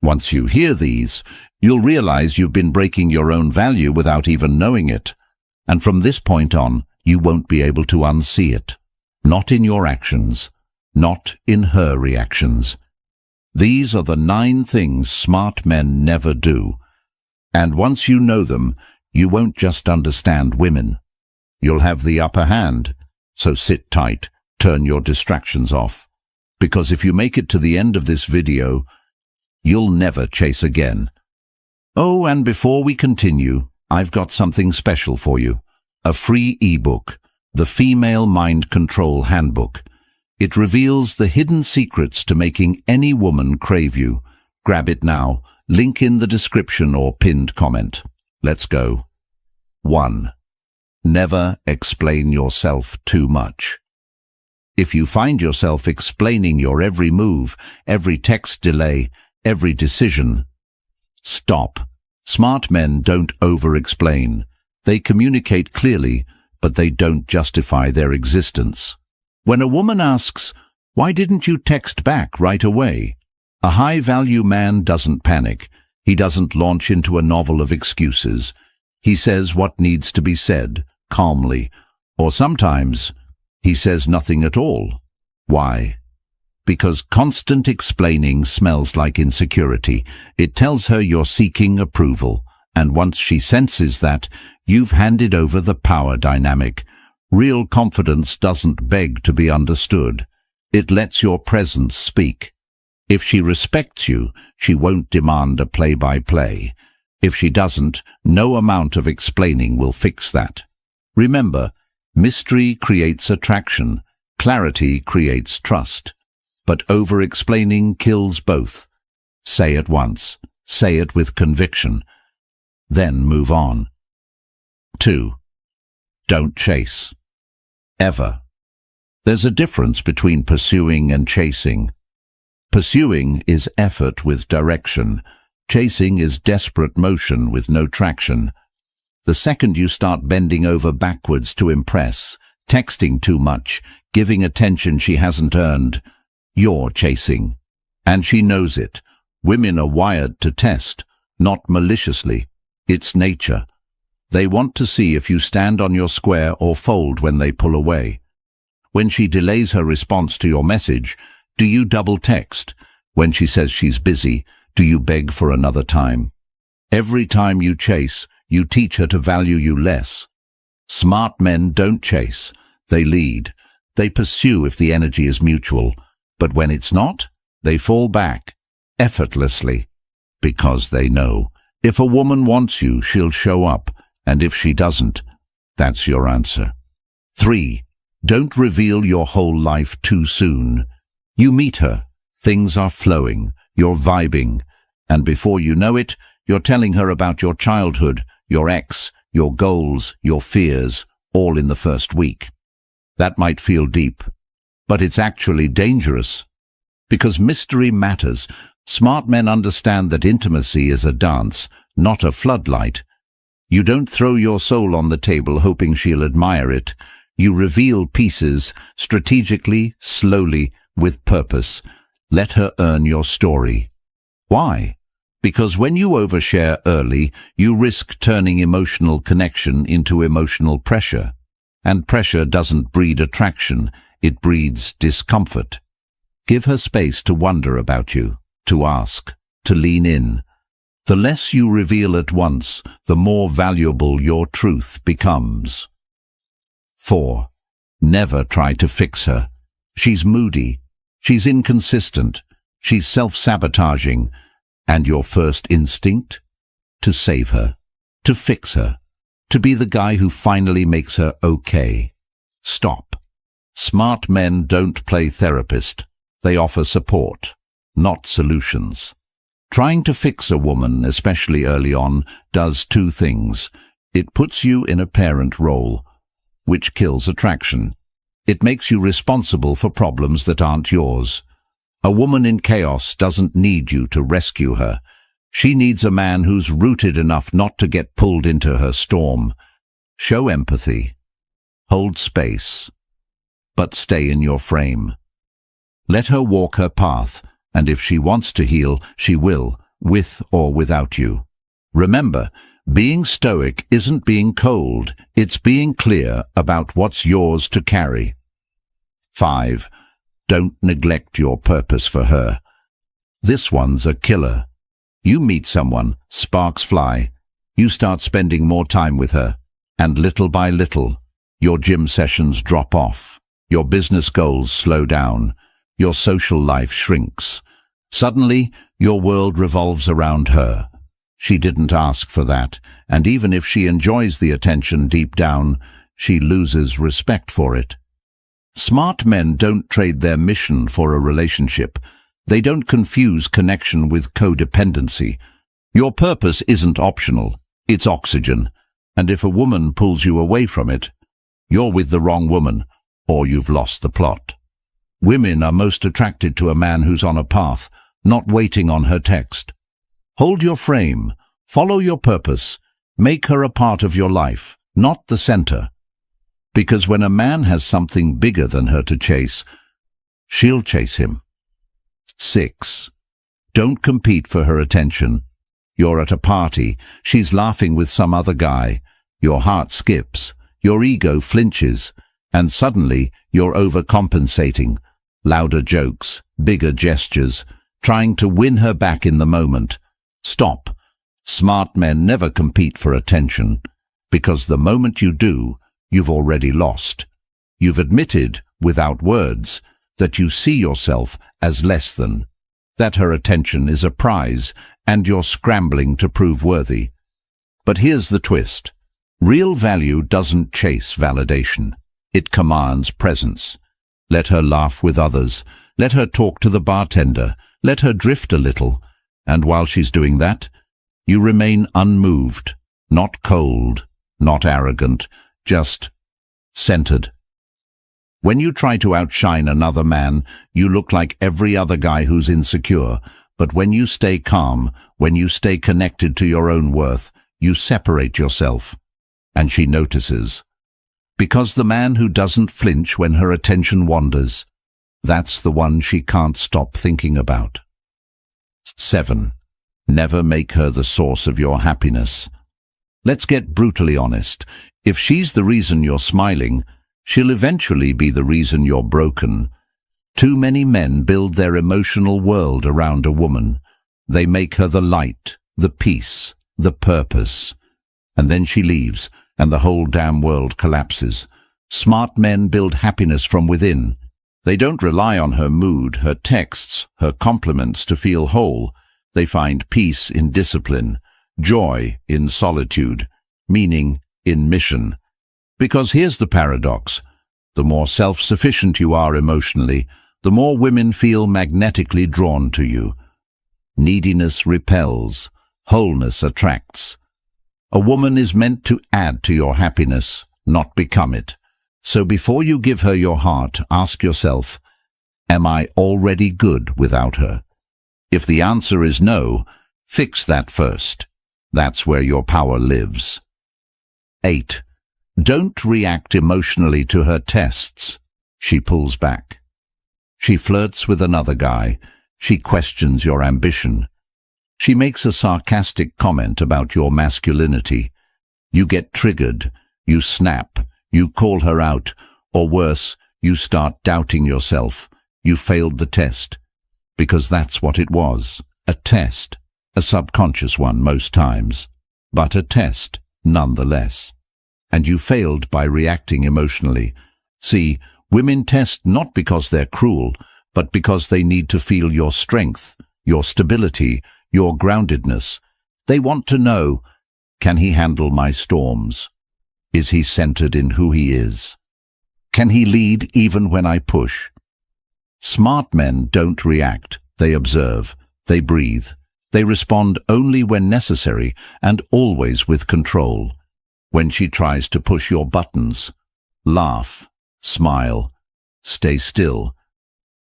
Once you hear these, you'll realize you've been breaking your own value without even knowing it. And from this point on, you won't be able to unsee it. Not in your actions, not in her reactions. These are the 9 things smart men never do. And once you know them, you won't just understand women. You'll have the upper hand. So sit tight, turn your distractions off. Because if you make it to the end of this video, you'll never chase again. Oh, and before we continue, I've got something special for you. A free ebook, The Female Mind Control Handbook. It reveals the hidden secrets to making any woman crave you. Grab it now. Link in the description or pinned comment. Let's go. 1. Never explain yourself too much. If you find yourself explaining your every move, every text delay, every decision, stop. Smart men don't over-explain. They communicate clearly, but they don't justify their existence. When a woman asks, "Why didn't you text back right away?" a high-value man doesn't panic. He doesn't launch into a novel of excuses. He says what needs to be said, calmly, or sometimes he says nothing at all. Why? Because constant explaining smells like insecurity. It tells her you're seeking approval, and once she senses that, you've handed over the power dynamic. Real confidence doesn't beg to be understood. It lets your presence speak. If she respects you, she won't demand a play-by-play. If she doesn't, no amount of explaining will fix that. Remember, mystery creates attraction, clarity creates trust. But over-explaining kills both. Say it once, say it with conviction, then move on. 2. Don't chase. Ever. There's a difference between pursuing and chasing. Pursuing is effort with direction. Chasing is desperate motion with no traction. The second you start bending over backwards to impress, texting too much, giving attention she hasn't earned, you're chasing. And she knows it. Women are wired to test, not maliciously. It's nature. They want to see if you stand on your square or fold when they pull away. When she delays her response to your message, do you double text? When she says she's busy, do you beg for another time? Every time you chase, you teach her to value you less. Smart men don't chase. They lead. They pursue if the energy is mutual. But when it's not, they fall back, effortlessly, because they know. If a woman wants you, she'll show up, and if she doesn't, that's your answer. 3. Don't reveal your whole life too soon. You meet her, things are flowing, you're vibing, and before you know it, you're telling her about your childhood, your ex, your goals, your fears, all in the first week. That might feel deep, but it's actually dangerous. Because mystery matters. Smart men understand that intimacy is a dance, not a floodlight. You don't throw your soul on the table hoping she'll admire it. You reveal pieces, strategically, slowly, with purpose. Let her earn your story. Why? Because when you overshare early, you risk turning emotional connection into emotional pressure. And pressure doesn't breed attraction, it breeds discomfort. Give her space to wonder about you, to ask, to lean in. The less you reveal at once, the more valuable your truth becomes. 4. Never try to fix her. She's moody, she's inconsistent, she's self-sabotaging, and your first instinct? To save her, to fix her, to be the guy who finally makes her okay. Stop. Smart men don't play therapist. They offer support, not solutions. Trying to fix a woman, especially early on, does 2 things. It puts you in a parent role, which kills attraction. It makes you responsible for problems that aren't yours. A woman in chaos doesn't need you to rescue her. She needs a man who's rooted enough not to get pulled into her storm. Show empathy. Hold space. But stay in your frame. Let her walk her path, and if she wants to heal, she will, with or without you. Remember, being stoic isn't being cold, it's being clear about what's yours to carry. 5. Don't neglect your purpose for her. This one's a killer. You meet someone, sparks fly, you start spending more time with her, and little by little, your gym sessions drop off, your business goals slow down, your social life shrinks. Suddenly, your world revolves around her. She didn't ask for that, and even if she enjoys the attention deep down, she loses respect for it. Smart men don't trade their mission for a relationship. They don't confuse connection with codependency. Your purpose isn't optional, it's oxygen, and if a woman pulls you away from it, you're with the wrong woman, or you've lost the plot. Women are most attracted to a man who's on a path, not waiting on her text. Hold your frame, follow your purpose, make her a part of your life, not the center. Because when a man has something bigger than her to chase, she'll chase him. 6. Don't compete for her attention. You're at a party, she's laughing with some other guy, your heart skips, your ego flinches, and suddenly you're overcompensating. Louder jokes, bigger gestures, trying to win her back in the moment. Stop. Smart men never compete for attention, because the moment you do, you've already lost. You've admitted, without words, that you see yourself as less than, that her attention is a prize, and you're scrambling to prove worthy. But here's the twist. Real value doesn't chase validation. It commands presence. Let her laugh with others. Let her talk to the bartender. Let her drift a little. And while she's doing that, you remain unmoved, not cold, not arrogant, just centered. When you try to outshine another man, you look like every other guy who's insecure, but when you stay calm, when you stay connected to your own worth, you separate yourself. And she notices. Because the man who doesn't flinch when her attention wanders, that's the one she can't stop thinking about. 7. Never make her the source of your happiness. Let's get brutally honest. If she's the reason you're smiling, she'll eventually be the reason you're broken. Too many men build their emotional world around a woman. They make her the light, the peace, the purpose. And then she leaves, and the whole damn world collapses. Smart men build happiness from within. They don't rely on her mood, her texts, her compliments to feel whole. They find peace in discipline, joy in solitude, meaning in mission. Because here's the paradox. The more self-sufficient you are emotionally, the more women feel magnetically drawn to you. Neediness repels, wholeness attracts. A woman is meant to add to your happiness, not become it. So before you give her your heart, ask yourself, am I already good without her? If the answer is no, fix that first. That's where your power lives. 8. Don't react emotionally to her tests. She pulls back. She flirts with another guy. She questions your ambition. She makes a sarcastic comment about your masculinity. You get triggered. You snap. You call her out. Or worse, you start doubting yourself. You failed the test. Because that's what it was. A test. A subconscious one most times. But a test, nonetheless. And you failed by reacting emotionally. See, women test not because they're cruel, but because they need to feel your strength, your stability, your groundedness. They want to know, can he handle my storms? Is he centered in who he is? Can he lead even when I push? Smart men don't react. They observe. They breathe. They respond only when necessary and always with control. When she tries to push your buttons, laugh, smile, stay still.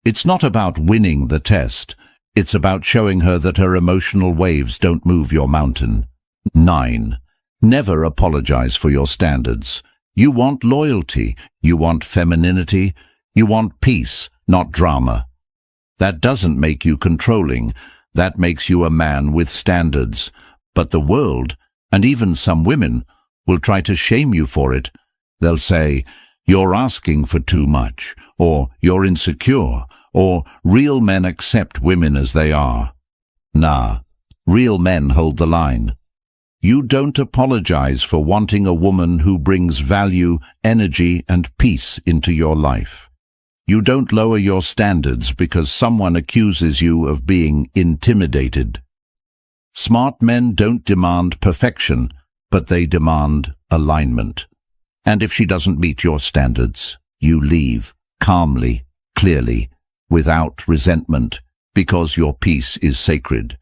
It's not about winning the test. It's about showing her that her emotional waves don't move your mountain. 9. Never apologize for your standards. You want loyalty. You want femininity. You want peace, not drama. That doesn't make you controlling. That makes you a man with standards. But the world, and even some women, will try to shame you for it. They'll say, "You're asking for too much," or "You're insecure," or "Real men accept women as they are." Nah, real men hold the line. You don't apologize for wanting a woman who brings value, energy, and peace into your life. You don't lower your standards because someone accuses you of being intimidated. Smart men don't demand perfection, but they demand alignment. And if she doesn't meet your standards, you leave calmly, clearly, without resentment, because your peace is sacred.